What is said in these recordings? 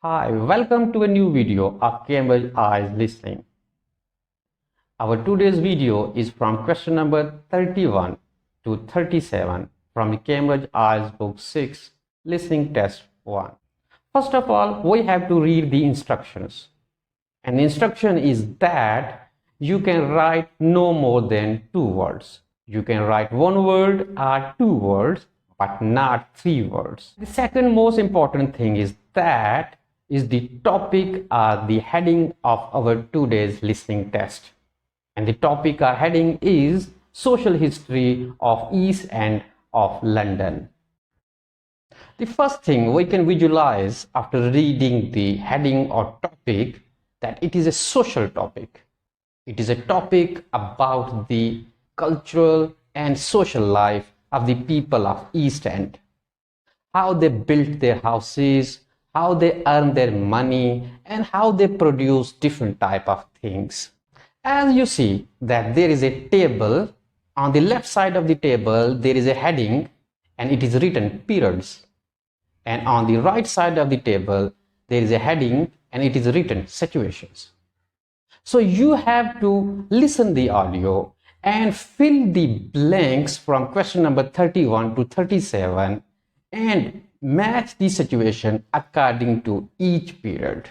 Hi, welcome to a new video of Cambridge IELTS Listening. Our today's video is from question number 31 to 37 from the Cambridge IELTS Book 6 Listening Test 1. First of all, we have to read the instructions. And the instruction is that you can write no more than 2 words. You can write 1 word or 2 words, but not 3 words. The second most important thing is that is the topic or the heading of our today's listening test. And the topic or heading is Social History of East End of London. The first thing we can visualize after reading the heading or topic that it is a social topic. It is a topic about the cultural and social life of the people of East End. How they built their houses, how they earn their money, and how they produce different type of things. As you see that there is a table. On the left side of the table there is a heading and it is written periods, and on the right side of the table there is a heading and it is written situations. So you have to listen the audio and fill the blanks from question number 31 to 37 and match the situation according to each period.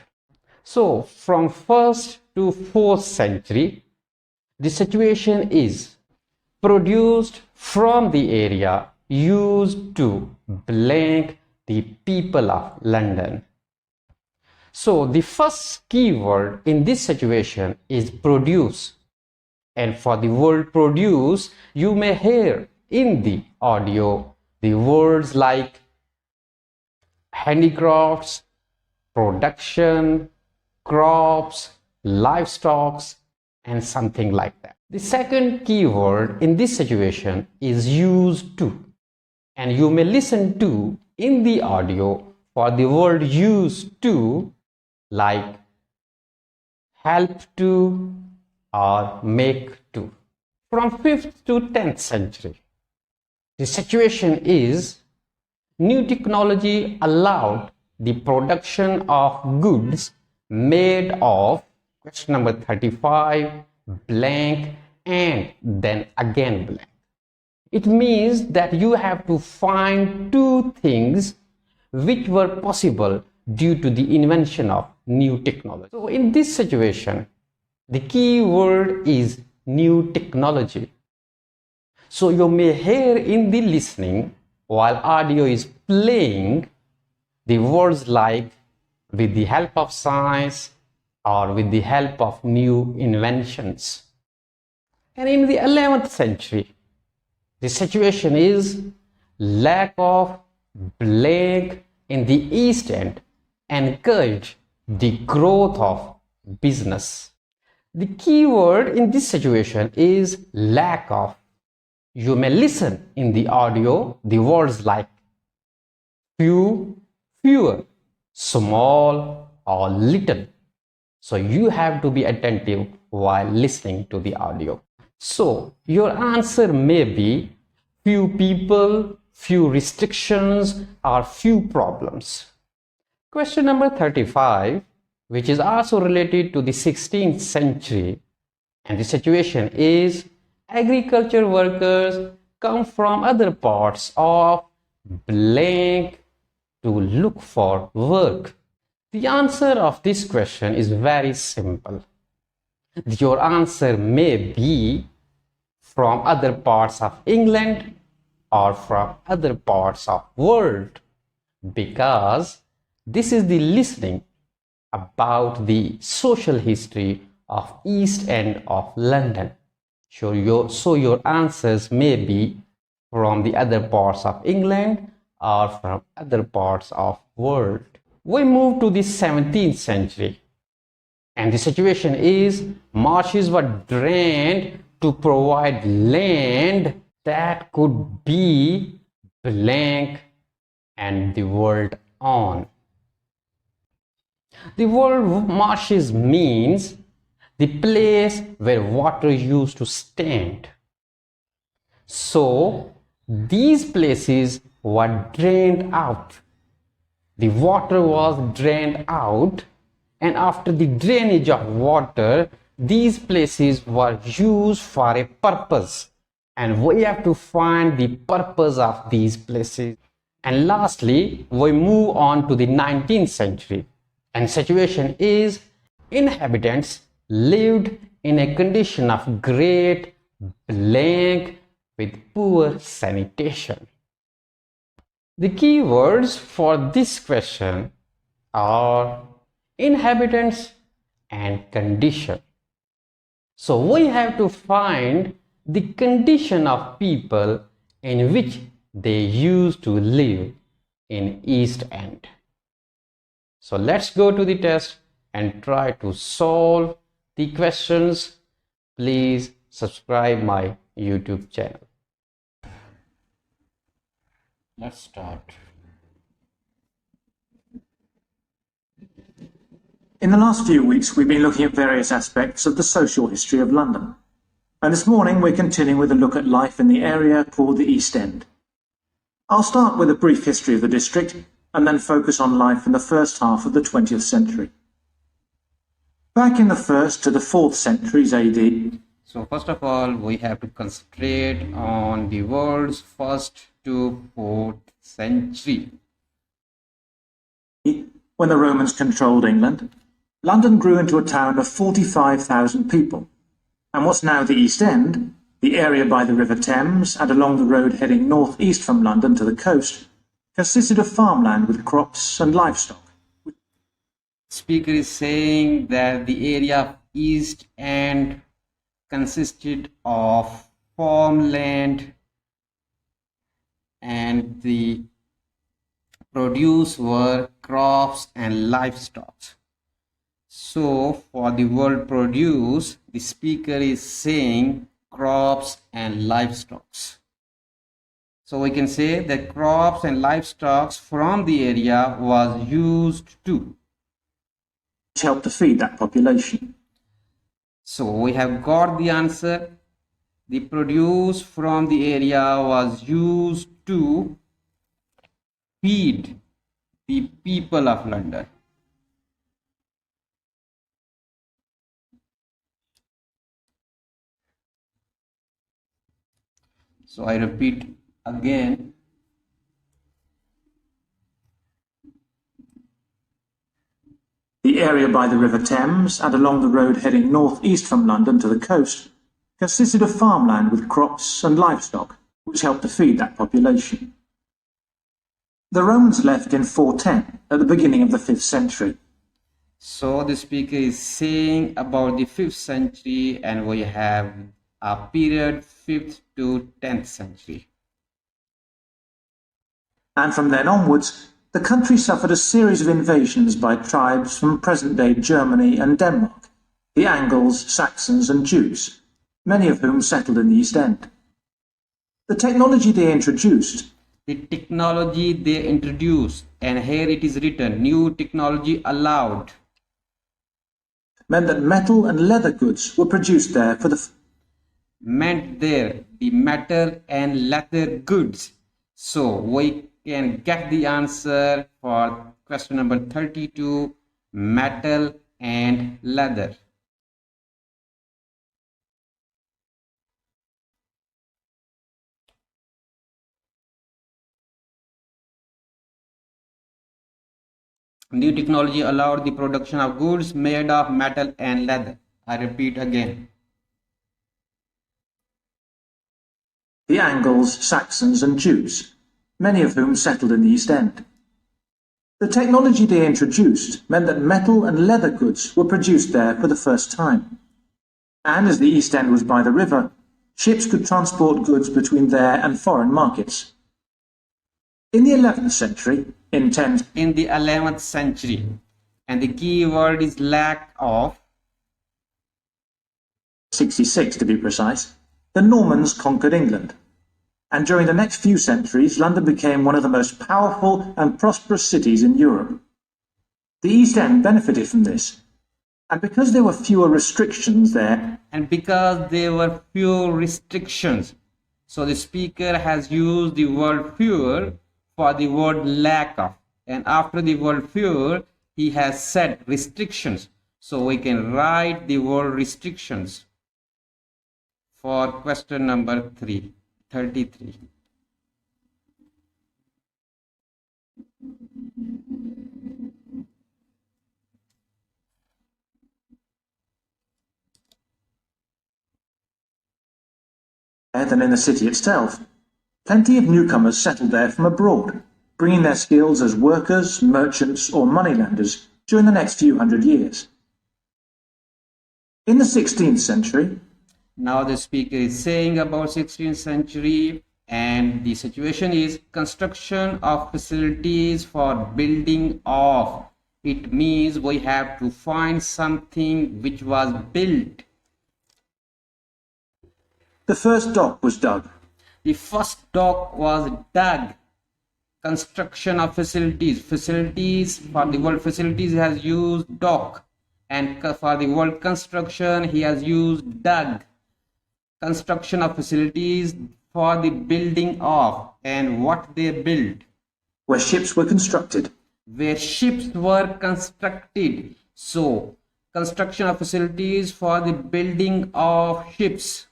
So from 1st to 4th century, the situation is produced from the area used to blank the people of London. So the first keyword in this situation is produce. And for the word produce, you may hear in the audio the words like handicrafts, production, crops, livestock, and something like that. The second keyword in this situation is used to, and you may listen to in the audio for the word used to like help to or make to. From 5th to 10th century, the situation is new technology allowed the production of goods made of question number 35 blank and then again blank. It means that you have to find 2 things which were possible due to the invention of new technology. So in this situation, the key word is new technology. So you may hear in the listening while audio is playing the words like with the help of science or with the help of new inventions. And in the 11th century, the situation is lack of blank in the East End encouraged the growth of business. The key word in this situation is lack of. You may listen in the audio the words like few, fewer, small, or little. So you have to be attentive while listening to the audio. So your answer may be few people, few restrictions, or few problems. Question number 35, which is also related to the 16th century, and the situation is agriculture workers come from other parts of blank to look for work. The answer of this question is very simple. Your answer may be from other parts of England or from other parts of world, because this is the listening about the social history of East End of London. So your answers may be from the other parts of England or from other parts of world. We move to the 17th century, and the situation is marshes were drained to provide land that could be blank and the word on. The word marshes means the place where water used to stand. So these places were drained out the water was drained out, and after the drainage of water, these places were used for a purpose, and we have to find the purpose of these places. And lastly, we move on to the 19th century, and situation is inhabitants lived in a condition of great blank with poor sanitation. The key words for this question are inhabitants and condition. So we have to find the condition of people in which they used to live in East End. So let's go to the test and try to solve the questions. Please subscribe my YouTube channel. Let's start. In the last few weeks, we've been looking at various aspects of the social history of London. And this morning, we're continuing with a look at life in the area called the East End. I'll start with a brief history of the district and then focus on life in the first half of the 20th century. Back in the 1st to the 4th centuries AD, so first of all, we have to concentrate on the words 1st to 4th century. When the Romans controlled England, London grew into a town of 45,000 people, and what's now the East End, the area by the River Thames and along the road heading north-east from London to the coast, consisted of farmland with crops and livestock. Speaker is saying that the area of East End consisted of farmland and the produce were crops and livestock. So for the word produce, the speaker is saying crops and livestock. So we can say that crops and livestock from the area was used to help to feed that population. So we have got the answer. The produce from the area was used to feed the people of London. So I repeat again. The area by the River Thames and along the road heading north-east from London to the coast consisted of farmland with crops and livestock, which helped to feed that population. The Romans left in 410, at the beginning of the 5th century. So the speaker is saying about the 5th century, and we have a period 5th to 10th century. And from then onwards, the country suffered a series of invasions by tribes from present-day Germany and Denmark, the Angles, Saxons and Jews, many of whom settled in the East End. The technology they introduced, and here it is written, new technology allowed, meant that metal and leather goods were produced there for the metal and leather goods. So we can get the answer for question number 32, metal and leather. New technology allowed the production of goods made of metal and leather. I repeat again. The Angles, Saxons and Jews, many of whom settled in the East End. The technology they introduced meant that metal and leather goods were produced there for the first time. And as the East End was by the river, ships could transport goods between there and foreign markets. In the 11th century, in the 11th century, and the key word is lack of 66 to be precise, the Normans conquered England. And during the next few centuries, London became one of the most powerful and prosperous cities in Europe. The East End benefited from this, and because there were fewer restrictions there, so the speaker has used the word fewer for the word lack of. and after the word fewer, he has said restrictions. So we can write the word restrictions for question number 33. Than in the city itself. Plenty of newcomers settled there from abroad, bringing their skills as workers, merchants, or moneylenders during the next few hundred years. In the 16th century, now the speaker is saying about 16th century, and the situation is construction of facilities for building of. It means we have to find something which was built. The first dock was dug. The first dock was dug. Construction of facilities. Facilities, for the word facilities, he has used dock. And for the word construction, he has used dug. Construction of facilities for the building of. And what they built? Where ships were constructed. Where ships were constructed. So, construction of facilities for the building of ships.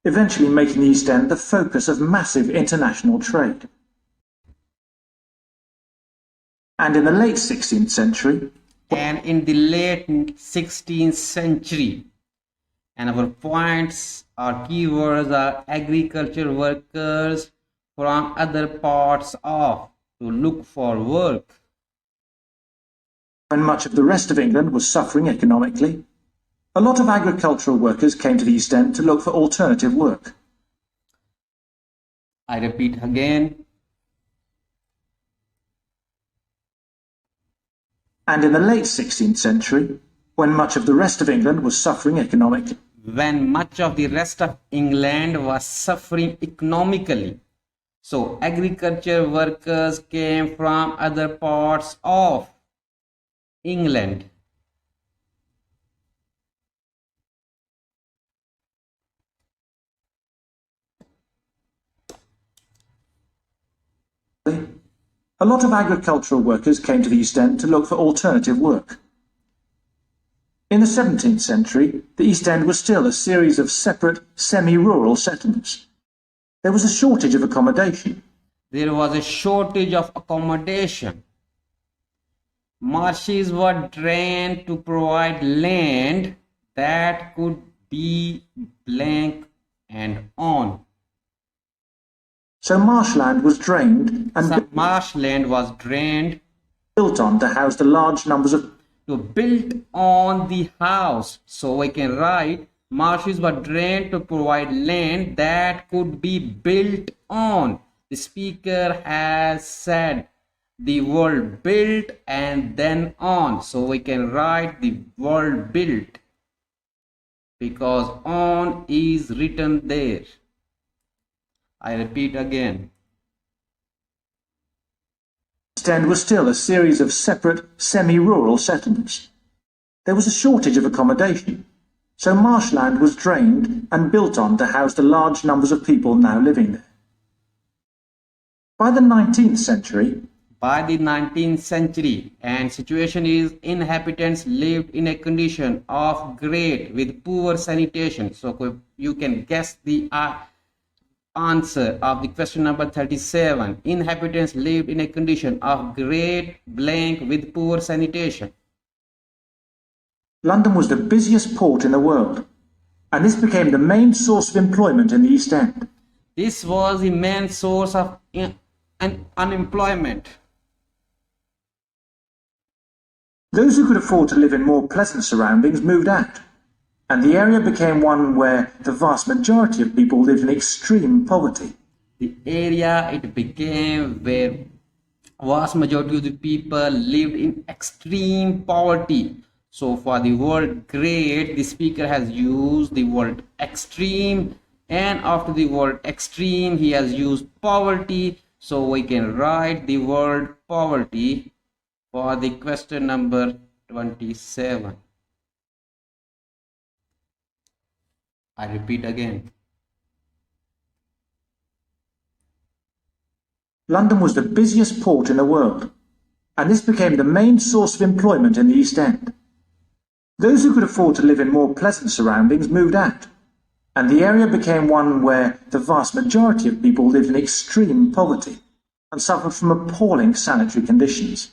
Eventually making the East End the focus of massive international trade. And in the late 16th century, and our points or keywords are agriculture workers from other parts of to look for work. When much of the rest of England was suffering economically, a lot of agricultural workers came to the East End to look for alternative work. I repeat again. And in the late 16th century, when much of the rest of England was suffering economically. When much of the rest of England was suffering economically. So agriculture workers came from other parts of England. A lot of agricultural workers came to the East End to look for alternative work. In the 17th century, the East End was still a series of separate, semi-rural settlements. There was a shortage of accommodation. Marshes were drained to provide land that could be blank and on. So marshland was drained and built on to house the large numbers of built on the house. So we can write marshes were drained to provide land that could be built on. The speaker has said the word built and then on. So we can write the word built because on is written there. I repeat again. East End was still a series of separate, semi-rural settlements. There was a shortage of accommodation, so marshland was drained and built on to house the large numbers of people now living there. By the 19th century, and situation is inhabitants lived in a condition of great with poor sanitation. So you can guess the answer of the question number 37. Inhabitants lived in a condition of great blank with poor sanitation. London was the busiest port in the world, and this became the main source of employment in the East End. This was the main source of unemployment. Those who could afford to live in more pleasant surroundings moved out, and the area became one where the vast majority of people lived in extreme poverty. The area it became where vast majority of the people lived in extreme poverty. So for the word great, the speaker has used the word extreme, and after the word extreme, he has used poverty. So we can write the word poverty for the question number 27. I repeat again. London was the busiest port in the world, and this became the main source of employment in the East End. Those who could afford to live in more pleasant surroundings moved out, and the area became one where the vast majority of people lived in extreme poverty and suffered from appalling sanitary conditions.